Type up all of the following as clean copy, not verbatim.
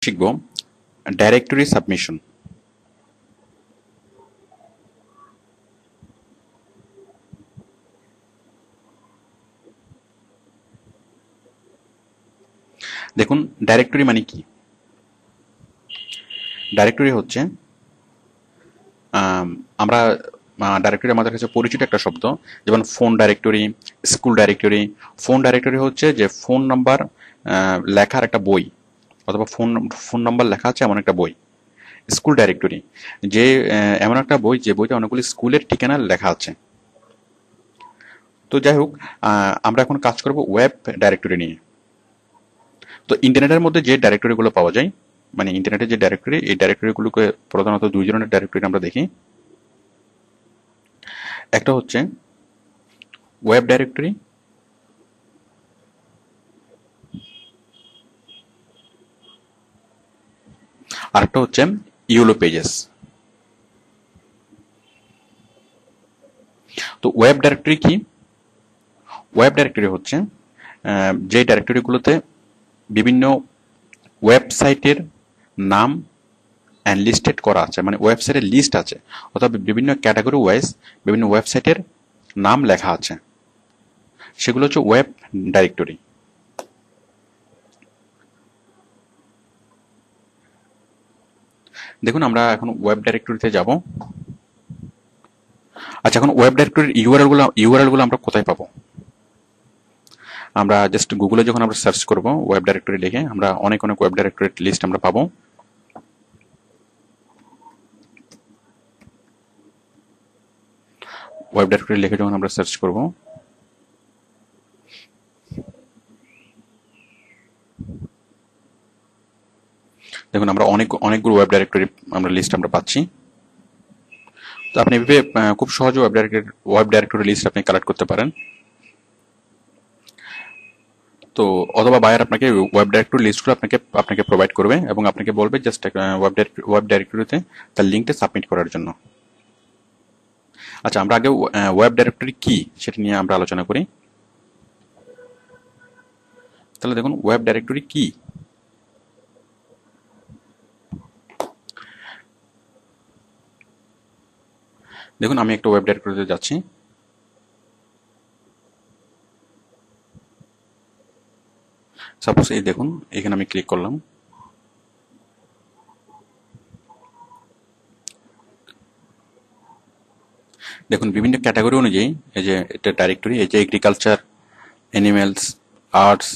শিখব directory submission. দেখুন directory মানে কি? ডাইরেক্টরি হচ্ছে আমরা ডাইরেক্টরি আমাদের কাছে পরিচিত একটা শব্দ, যেমন phone directory, school directory. Phone directory হচ্ছে যে ফোন নাম্বার লেখার একটা বই, অথবা ফোন ফোন নাম্বার লেখা আছে এমন একটা বই। স্কুল ডাইরেক্টরি যে এমন একটা বই যে বইতে অনেকগুলি স্কুলের ঠিকানা লেখা আছে। তো যাই হোক, আমরা এখন কাজ করব ওয়েব ডাইরেক্টরি নিয়ে। তো ইন্টারনেটের মধ্যে যে ডাইরেক্টরিগুলো পাওয়া যায়, মানে ইন্টারনেটের যে ডাইরেক্টরি, এই ডাইরেক্টরিগুলোকে প্রধানত দুই ধরনের ডাইরেক্টরি আমরা দেখি। একটা হচ্ছে ওয়েব ডাইরেক্টরি, আর একটা হচ্ছে ইউলো পেজেস। তো ওয়েব ডাইরেক্টরি কি? ওয়েব ডাইরেক্টরি হচ্ছে যে ডাইরেক্টরিগুলোতে বিভিন্ন ওয়েবসাইটের নাম লিস্টেড করা আছে, মানে ওয়েবসাইটের লিস্ট আছে, অথবা বিভিন্ন ক্যাটাগরি ওয়াইজ বিভিন্ন ওয়েবসাইটের নাম লেখা আছে, সেগুলো হচ্ছে ওয়েব ডাইরেক্টরি। দেখুন আমরা এখন ওয়েব ডাইরেক্টরিতে যাব। আচ্ছা, এখন ওয়েব ডাইরেক্টরির ইউআরএল গুলো আমরা কোথায় পাবো? আমরা জাস্ট গুগলে যখন আমরা সার্চ করব ওয়েব ডাইরেক্টরি লিখে, আমরা অনেক অনেক ওয়েব ডাইরেক্টরির লিস্ট আমরা পাবো। ওয়েব ডাইরেক্টরি লিখে যখন আমরা সার্চ করব, দেখুন আমরা অনেকগুলো ওয়েব ডাইরেক্টরি আমরা লিস্ট আমরা পাচ্ছি। তো আপনি এভাবে খুব সহজে ওয়েব ডাইরেক্টরি লিস্ট আপনি কালেক্ট করতে পারেন। তো অথবা বায়ার আপনাকে ওয়েব ডাইরেক্টরি লিস্টগুলো আপনাকে প্রোভাইড করবে এবং আপনাকে বলবে জাস্ট ওয়েব ডাইরেক্টরিতে তার লিঙ্কটা সাবমিট করার জন্য। আচ্ছা, আমরা আগে ওয়েব ডাইরেক্টরি কি সেটা নিয়ে আমরা আলোচনা করি। তাহলে দেখুন ওয়েব ডাইরেক্টরি কি। দেখুন আমি একটা ওয়েব ডাইরেক্টরিতে যাচ্ছি। সাপোজ এই দেখুন, এখানে আমি ক্লিক করলাম। দেখুন বিভিন্ন ক্যাটাগরি অনুযায়ী এই যে এটা ডাইরেক্টরি, এই যে এগ্রিকালচার, অ্যানিমেলস, আর্টস,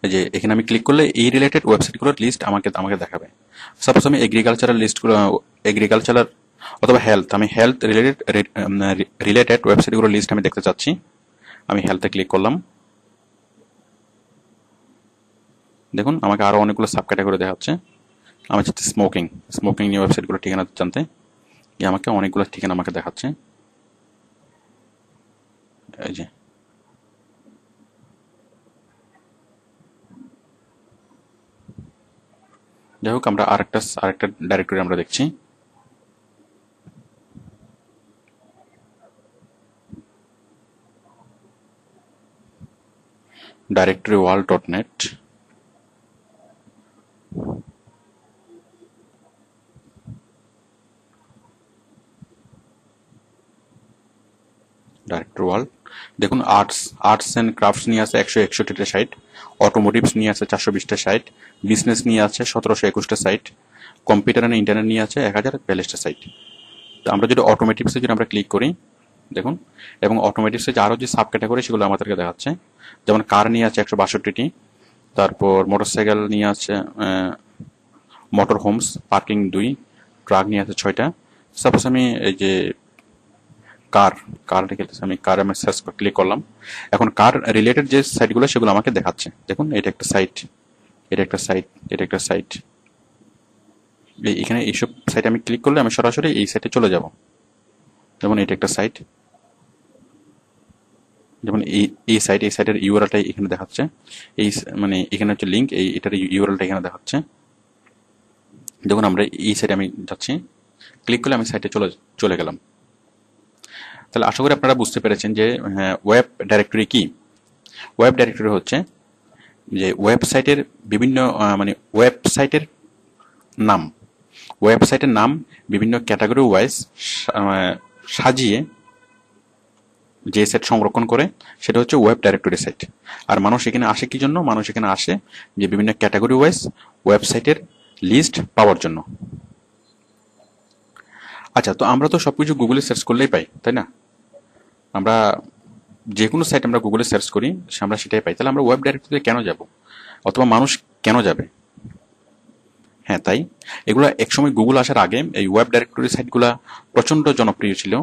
এই যে এখানে আমি ক্লিক করলে এই রিলেটেড ওয়েবসাইটগুলোর লিস্ট আমাকে দেখাবে। সাপোজ আমি এগ্রিকালচারাল অথবা হেলথ, আমি হেলথ রিলেটেড ওয়েবসাইটগুলোর লিস্ট আমি দেখতে চাচ্ছি। আমি হেলথে ক্লিক করলাম। দেখুন আমাকে আরো অনেকগুলো সাব ক্যাটাগরি দেখাচ্ছে। আমি চাচ্ছি স্মোকিং নিয়ে ওয়েবসাইটগুলোর ঠিকানা জানতে, আমাকে অনেকগুলো ঠিকানা আমাকে দেখাচ্ছে। এই যে যাই হোক, আমরা আরেকটা ডাইরেক্টরি আমরা দেখছি। directory-wall.net। ডাইরেক্টরি ওয়াল। দেখুন আর্টস এন্ড ক্রাফটস নিয়ে আছে 161টা সাইট, অটোমোটিভস নিয়ে আছে 420টা সাইট, বিজনেস নিয়ে আছে 1721টা সাইট, কম্পিউটার এন্ড ইন্টারনেট নিয়ে আছে 1042টা সাইট। তো আমরা যদি অটোমেটিভসে যদি আমরা ক্লিক করি, দেখুন, এবং অটোমেটিভসে যে আরো যে সাব ক্যাটাগরি সেগুলো আমাদেরকে দেখাচ্ছে। যেমন কার নিয়ে আছে 162টি, তারপর মোটরসাইকেল নিয়ে আছে, মোটর হোমস পার্কিং 2, ট্রাক নিয়ে আছে 6টা। সাপোজ আমি এই যে কার লিখেছি, আমি কার আমি সার্চ করে ক্লিক করলাম। এখন কার রিলেটেড যে সাইটগুলো সেগুলো আমাকে দেখাচ্ছে। দেখুন এটা একটা সাইট, এটা একটা সাইট, এটা একটা সাইট। এখানে এইসব সাইট আমি ক্লিক করলে আমি সরাসরি এই সাইটে চলে যাব। যেমন এটা একটা সাইট, যেমন এই সাইটের ইউআরএলটা এখানে দেখাচ্ছে। এই মানে এখানে হচ্ছে লিঙ্ক, এটার ইউআরএলটা এখানে দেখাচ্ছে। দেখুন আমরা এই সাইটে আমি যাচ্ছি, ক্লিক করলে আমি সাইটে চলে গেলাম। তাহলে আশা করি আপনারা বুঝতে পেরেছেন যে ওয়েব ডাইরেক্টরি কি। ওয়েব ডাইরেক্টরি হচ্ছে যে ওয়েবসাইটের বিভিন্ন মানে ওয়েবসাইটের নাম, ওয়েবসাইটের নাম বিভিন্ন ক্যাটাগরি ওয়াইজ সাজিয়ে যে সেট সংরক্ষণ করে সেটা হচ্ছে ওয়েব ডাইরেক্টরি সেট। আর মানুষ এখানে আসে কি জন্য? মানুষ এখানে আসে যে বিভিন্ন ক্যাটাগরি ওয়াইজ ওয়েবসাইটের লিস্ট পাওয়ার জন্য। আচ্ছা, তো আমরা তো সবকিছু গুগলে সার্চ করলেই পাই, তাই না? আমরা যে কোনো সাইট আমরা গুগলে সার্চ করি, আমরা সেটাই পাই। তাহলে আমরা ওয়েব ডাইরেক্টরিতে কেন যাব, অথবা মানুষ কেন যাবে? হ্যাঁ, তাই এগুলো একসময় গুগল আসার আগে এই ওয়েব ডাইরেক্টরি সাইটগুলা প্রচন্ড জনপ্রিয় ছিল,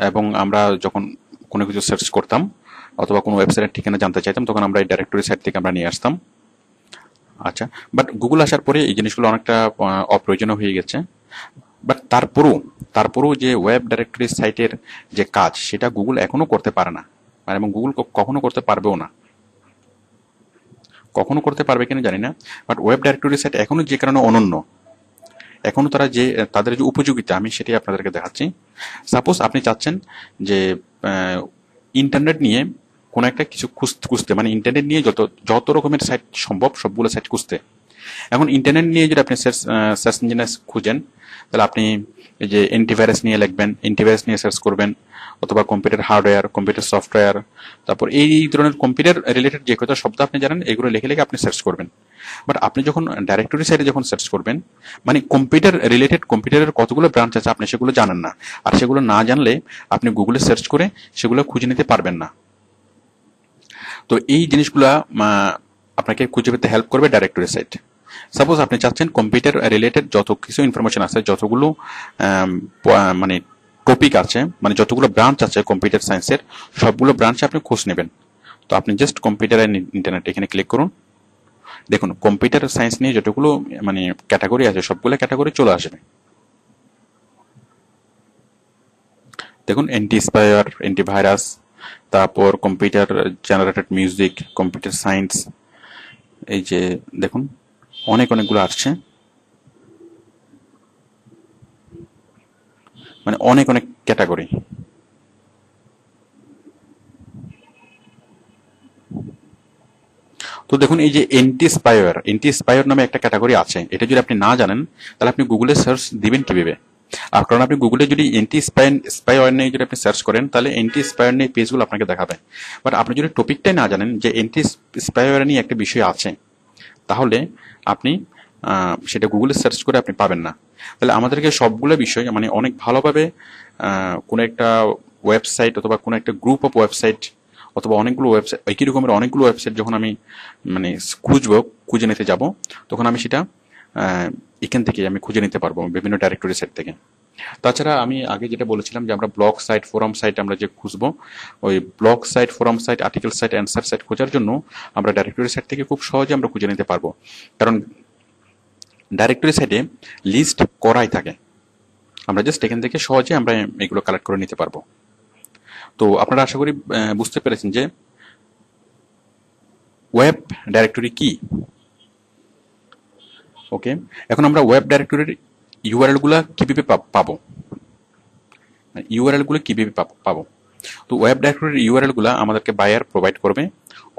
এবং আমরা যখন কোনো কিছু সার্চ করতাম অথবা কোনো ওয়েবসাইটের ঠিকানা জানতে চাইতাম, তখন আমরা এই ডাইরেক্টরি সাইট থেকে আমরা নিয়ে আসতাম। আচ্ছা, বাট গুগল আসার পরে এই জিনিসগুলো অনেকটা অপ্রয়োজনীয় হয়ে গেছে। বাট তারপরও যে ওয়েব ডাইরেক্টরি সাইটের যে কাজ, সেটা গুগল এখনো করতে পারে না, এবং গুগল কখনো করতে পারবেও না। কখনো করতে পারবে কিনা জানি না, বাট ওয়েব ডাইরেক্টরি সাইট এখনো যে কারণে অনন্য, এখনো তাদের যে উপযোগিতা, আমি সেটাই আপনাদেরকে দেখাচ্ছি। সাপোজ আপনি চাচ্ছেন যে ইন্টারনেট নিয়ে কোনো একটা কিছু খুঁজতে, মানে ইন্টারনেট নিয়ে যত রকমের সাইট সম্ভব সবগুলো সাইট খুঁজতে। এখন ইন্টারনেট নিয়ে যদি আপনি সার্চ ইঞ্জিনে খুঁজেন, তাহলে আপনি এই যে অ্যান্টিভাইরাস নিয়ে লিখবেন, অ্যান্টিভাইরাস নিয়ে সার্চ করবেন, অথবা কম্পিউটার হার্ডওয়্যার, কম্পিউটার সফটওয়্যার, তারপর এই ধরনের কম্পিউটার রিলেটেড যে কত শব্দ আপনি জানেন, এগুলো লিখে আপনি সার্চ করবেন। বাট আপনি যখন ডাইরেক্টরি সাইটে যখন সার্চ করবেন, মানে কম্পিউটার রিলেটেড কম্পিউটারের কতগুলো ব্রাঞ্চ আছে আপনি সেগুলো জানেন না, আর সেগুলো না জানলে আপনি গুগলে সার্চ করে সেগুলো খুঁজে নিতে পারবেন না। তো এই জিনিসগুলা আপনাকে খুঁজে পেতে হেল্প করবে ডাইরেক্টরি সাইট। সাপোজ আপনি চাচ্ছেন কম্পিউটার রিলেটেড যত কিছু ইনফরমেশন আছে, যতগুলো মানে টপিক আছে, মানে যতগুলো ব্রাঞ্চ আছে কম্পিউটার সায়েন্সের, সবগুলো ব্রাঞ্চে আপনি খোঁজ নেবেন। তো আপনি জাস্ট কম্পিউটার অ্যান্ড ইন্টারনেট এখানে ক্লিক করুন। দেখুন কম্পিউটার সায়েন্স নিয়ে যতগুলো মানে ক্যাটাগরি আছে, সবগুলো ক্যাটাগরি চলে আসবে। দেখুন অ্যান্টি-স্পাইওয়ার, অ্যান্টিভাইরাস, তারপর computer generated music, computer science, এই যে দেখুন অনেকগুলো আসছে, মানে অনেক ক্যাটাগরি। তো দেখুন এই যে এন্টি স্পাইওয়ার নামে একটা ক্যাটাগরি আছে, এটা যদি আপনি না জানেন তাহলে আপনি গুগলে সার্চ দিবেন কিভাবে? আর কারণ আপনি গুগলে যদি স্পাইওয়ার নিয়ে যদি আপনি সার্চ করেন, তাহলে এন্টি স্পাইওয়ার নিয়ে পেজগুলো আপনাকে দেখাবে। বাট আপনি যদি টপিকটাই না জানেন যে এন্টি স্পাইওয়ার নিয়ে একটা বিষয় আছে, তাহলে আপনি সেটা গুগলে সার্চ করে আপনি পাবেন না। তাহলে আমাদেরকে সবগুলো বিষয় মানে অনেক ভালোভাবে কোনো একটা ওয়েবসাইট অথবা কোনো একটা গ্রুপ অফ ওয়েবসাইট অথবা অনেকগুলো ওয়েবসাইট, একই রকমের অনেকগুলো ওয়েবসাইট যখন আমি মানে খুঁজে নিতে যাব, তখন আমি সেটা এখান থেকে আমি খুঁজে নিতে পারবো বিভিন্ন ডাইরেক্টরি সাইট থেকে। তাছাড়া আমি আগে যেটা বলেছিলাম যে আমরা ব্লগ সাইট, ফোরাম সাইট আমরা যে খুঁজবো, ওই blog site, forum site, article site, answer site খোঁজার জন্য আমরা ডাইরেক্টরি সাইট থেকে খুব সহজে আমরা খুঁজে নিতে পারবো, কারণ ডাইরেক্টরি সাইটে লিস্ট করাই থাকে। আমরা জাস্ট এখান থেকে সহজে আমরা এগুলো কালেক্ট করে নিতে পারবো। তো আপনারা আশা করি বুঝতে পেরেছেন যে ওয়েব ডাইরেক্টরি কি। ওকে, এখন আমরা ওয়েব ডাইরেক্টরির ইউআরএল গুলা কিভাবে পাবো, ইউআরএল গুলো কিভাবে পাবো? তো ওয়েব ডাইরেক্টরির ইউআরএল গুলা আমাদেরকে বায়ার প্রোভাইড করবে,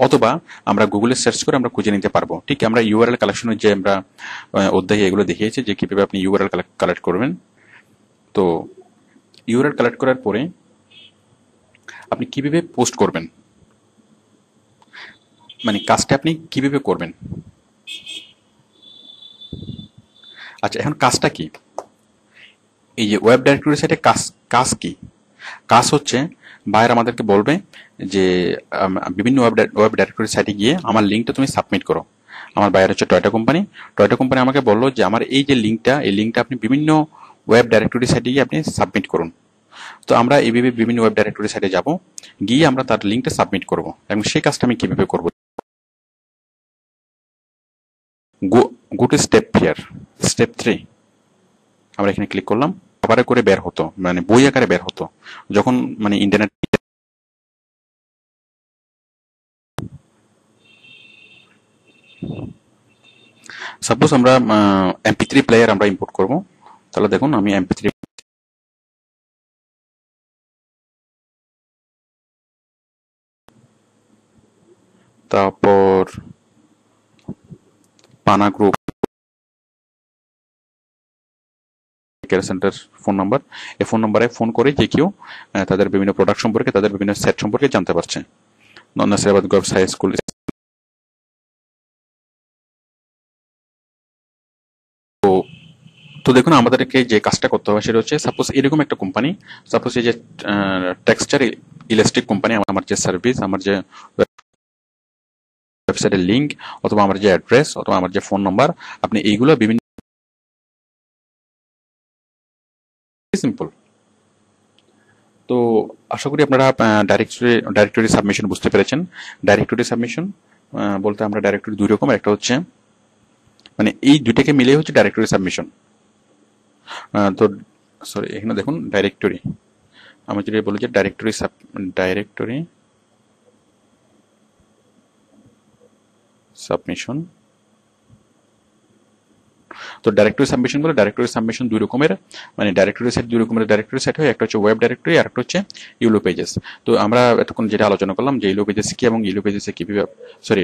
অথবা আমরা গুগলে সার্চ করে আমরা খুঁজে নিতে পারবো। ঠিক আমরা ইউআরএল কালেকশনের যে আমরা অধ্যায়ে এগুলো দেখিয়েছি যে কিভাবে আপনি ইউআরএল কালেক্ট করবেন। তো ইউআরএল কালেক্ট করার পরে আপনি কিভাবে পোস্ট করবেন, মানে কাজটা আপনি কিভাবে করবেন। আচ্ছা, এখন কাজটা কি? এই যে ওয়েব ডাইরেক্টরি সাইটে কাজ কি? কাজ হচ্ছে বায়ার আমাদেরকে বলবে যে বিভিন্ন ওয়েব ডাইরেক্টরি সাইটে গিয়ে আমার লিঙ্কটা তুমি সাবমিট করো। আমার বায়ার হচ্ছে টয়োটা কোম্পানি আমাকে বললো যে আমার এই যে এই লিঙ্কটা আপনি বিভিন্ন ওয়েব ডাইরেক্টরি সাইটে গিয়ে আপনি সাবমিট করুন। তো আমরা এইভাবে বিভিন্ন ওয়েব ডাইরেক্টরি সাইটে যাব, গিয়ে আমরা তার লিঙ্কটা সাবমিট করব। এবং সেই কাজটা আমি কিভাবে করব? Go to step here, step 3 আমরা এখানে ক্লিক করলাম। আবার করে বের হতো, মানে বই আকারে বের হতো যখন মানে ইন্টারনেট। সাপোজ আমরা MP3 প্লেয়ার আমরা ইম্পোর্ট করব, তাহলে দেখুন আমি MP3, তারপর পানা group, care centre phone number. এই ফোন নাম্বারে ফোন করে যে কেউ তাদের বিভিন্ন প্রোডাক্ট সম্পর্কে, তাদের বিভিন্ন সেট সম্পর্কে জানতে পারছে। Nasirabad girls high school. তো তো দেখুন আমাদেরকে যে কাজটা করতে হবে সেটা হচ্ছে, সাপোজ এরকম একটা কোম্পানি, সাপোজ এই যে টেক্সচার ইলাস্টিক কোম্পানি, আমার যে সার্ভিস, আমার যে ওয়েবসাইটের লিঙ্ক, অথবা আমার যে অ্যাড্রেস, অথবা আমার যে ফোন নাম্বার, আপনি এইগুলো বিভিন্ন সিম্পল। তো আশা করি আপনারা ডাইরেক্টরি সাবমিশন বুঝতে পেরেছেন। ডাইরেক্টরি সাবমিশন বলতে আমরা ডাইরেক্টরি দুই রকম, একটা হচ্ছে মানে এই দুইটাকে মিলে হচ্ছে ডাইরেক্টরি সাবমিশন। তো সরি, এখানে দেখুন ডাইরেক্টরি, আমি যদি বলি যে ডাইরেক্টরি সাবমিশন। তো ডাইরেক্টরি সাবমিশন বলে ডাইরেক্টরি সাবমিশন দুই রকমের, মানে ডাইরেক্টরি সেট দুই রকমের ডাইরেক্টরি সেট হয়, একটা হচ্ছে ওয়েব ডাইরেক্টরি আর একটা হচ্ছে ইউলো পেজেস। তো আমরা এতক্ষণ যেটা আলোচনা করলাম যে ইউলো পেজেস কি এবং ইউলো পেজেসে কিভাবে, সরি